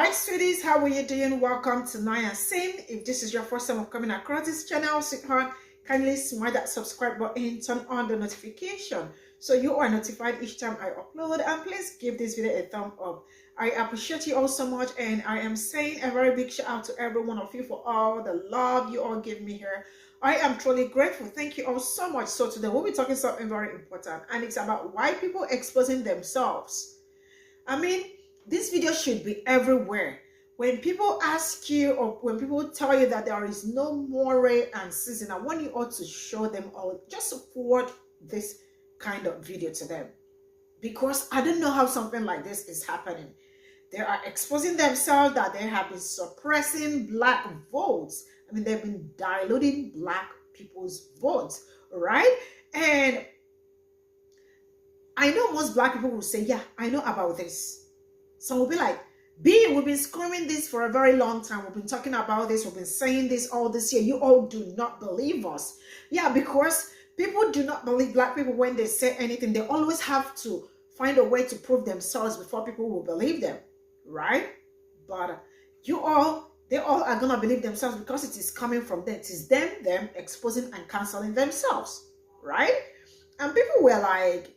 Hi sweeties, how are you doing? Welcome to Cimnanya. If this is your first time of coming across this channel, sweetheart, kindly smash that subscribe button, turn on the notification so you are notified each time I upload, and please give this video a thumb up. I appreciate you all so much, and I am saying a very big shout out to every one of you for all the love you all give me here. I am truly grateful. Thank you all so much. So today we'll be talking something very important, and it's about why people exposing themselves. I mean, this video should be everywhere. When people ask you, or when people tell you that there is no moral and season, I want you all to show them all, just forward this kind of video to them. Because I don't know how something like this is happening. They are exposing themselves that they have been suppressing black votes. I mean, they've been diluting black people's votes, right? And I know most black people will say, yeah, I know about this. Some will be like, B, we've been screaming this for a very long time. We've been talking about this. We've been saying this all this year. You all do not believe us. Yeah, because people do not believe black people when they say anything. They always have to find a way to prove themselves before people will believe them, right? But they all are going to believe themselves because it is coming from them. It is them exposing and canceling themselves, right? And people were like,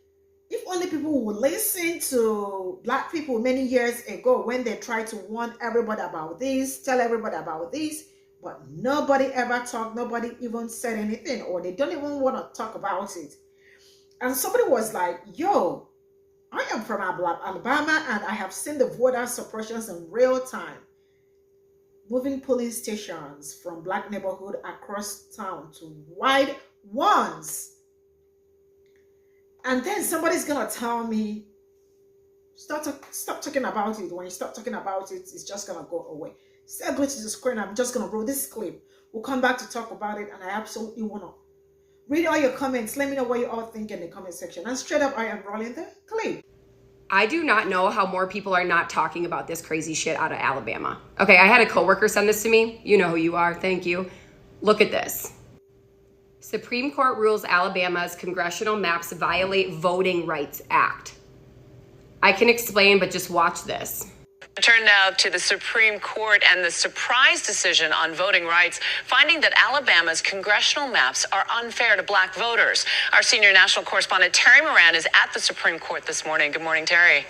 if only people would listen to black people many years ago when they tried to warn everybody about this, tell everybody about this, but nobody ever talked, nobody even said anything, or they don't even want to talk about it. And somebody was like, yo, I am from Alabama and I have seen the voter suppressions in real time. Moving police stations from black neighborhood across town to white ones. And then somebody's gonna tell me, stop talking about it. When you stop talking about it, it's just gonna go away. Instead, go to the screen. I'm just gonna roll this clip. We'll come back to talk about it, and I absolutely wanna read all your comments. Let me know what you all think in the comment section. And straight up, I am rolling the clip. I do not know how more people are not talking about this crazy shit out of Alabama. Okay, I had a coworker send this to me. You know who you are. Thank you. Look at this. Supreme Court rules Alabama's congressional maps violate Voting Rights Act. I can explain, but just watch this. Turn now to the Supreme Court and the surprise decision on voting rights, finding that Alabama's congressional maps are unfair to black voters. Our senior national correspondent Terry Moran is at the Supreme Court this morning. Good morning, Terry.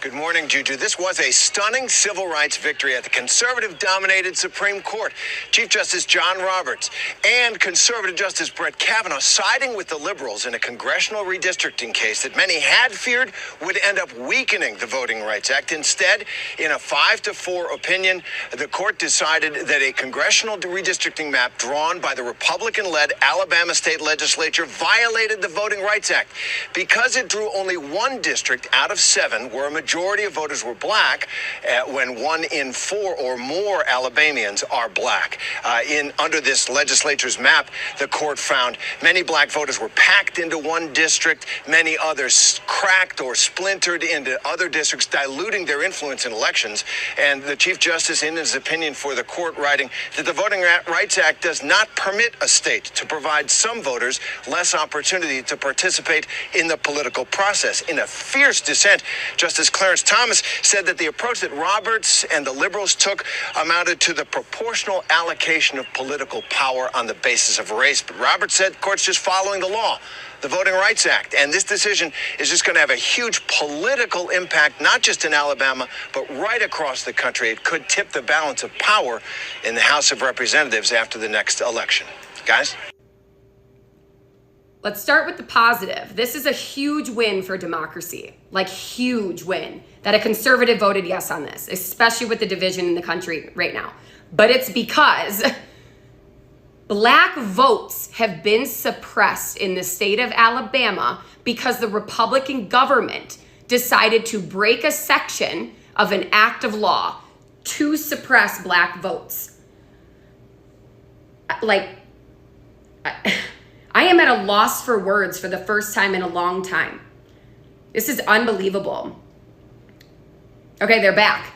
Good morning, Juju. This was a stunning civil rights victory at the conservative-dominated Supreme Court. Chief Justice John Roberts and conservative Justice Brett Kavanaugh siding with the liberals in a congressional redistricting case that many had feared would end up weakening the Voting Rights Act. Instead, in a 5-4 opinion, the court decided that a congressional redistricting map drawn by the Republican-led Alabama state legislature violated the Voting Rights Act because it drew only one district out of 7 where a majority of voters were black, when 1 in 4 or more Alabamians are black. Under this legislature's map, the court found many black voters were packed into one district, many others cracked or splintered into other districts, diluting their influence in elections. And the Chief Justice, in his opinion for the court, writing that the Voting Rights Act does not permit a state to provide some voters less opportunity to participate in the political process. In a fierce dissent, Justice Clarence Thomas said that the approach that Roberts and the liberals took amounted to the proportional allocation of political power on the basis of race. But Roberts said the court's just following the law, the Voting Rights Act. And this decision is just going to have a huge political impact, not just in Alabama, but right across the country. It could tip the balance of power in the House of Representatives after the next election. Guys? Let's start with the positive. This is a huge win for democracy, like huge win, that a conservative voted yes on this, especially with the division in the country right now. But it's because black votes have been suppressed in the state of Alabama because the Republican government decided to break a section of an act of law to suppress black votes. I am at a loss for words for the first time in a long time. This is unbelievable. Okay, they're back.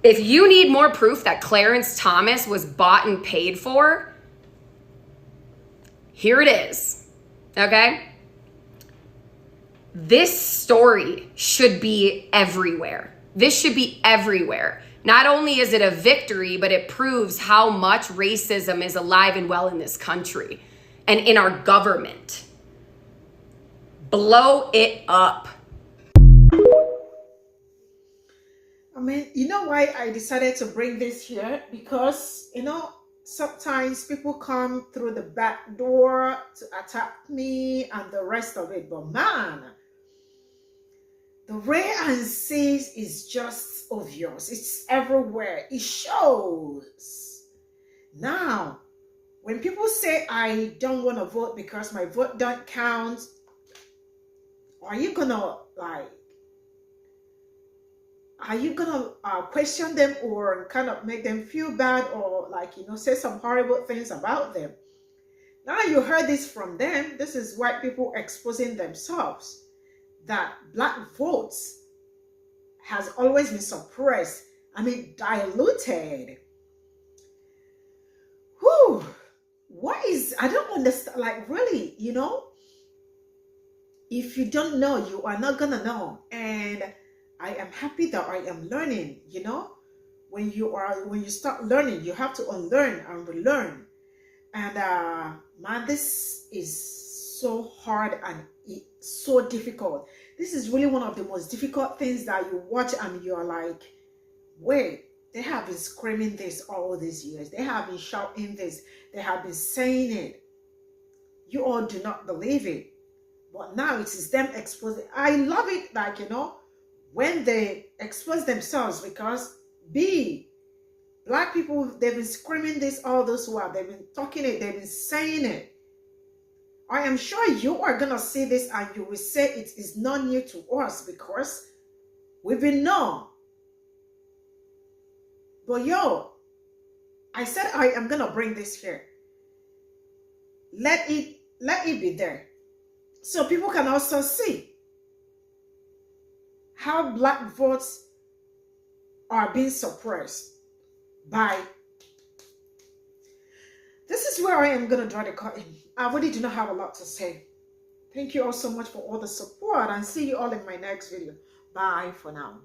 If you need more proof that Clarence Thomas was bought and paid for, here it is, okay? This story should be everywhere. This should be everywhere. Not only is it a victory, but it proves how much racism is alive and well in this country and in our government. Blow it up. I mean, you know why I decided to bring this here? Because, you know, sometimes people come through the back door to attack me and the rest of it. But man, the rare and says is just obvious. It's everywhere. It shows. Now, when people say I don't want to vote because my vote don't count, are you gonna question them or kind of make them feel bad or say some horrible things about them? Now you heard this from them. This is white people exposing themselves, that black votes has always been suppressed, diluted. Whew. I don't understand, really, if you don't know, you are not gonna know. And I am happy that I am learning. When you start learning, you have to unlearn and relearn. And man, this is so hard and so difficult. This is really one of the most difficult things that you watch and you're like, wait, they have been screaming this all these years. They have been shouting this. They have been saying it. You all do not believe it. But now it is them exposing. I love it, when they expose themselves, because black people, they've been screaming this all this while. They've been talking it. They've been saying it. I am sure you are going to see this and you will say it is not new to us because we've been known. But I said I am going to bring this here. Let it be there. So people can also see how black votes are being suppressed by. This is where I am going to draw the curtain. I really do not have a lot to say. Thank you all so much for all the support and see you all in my next video. Bye for now.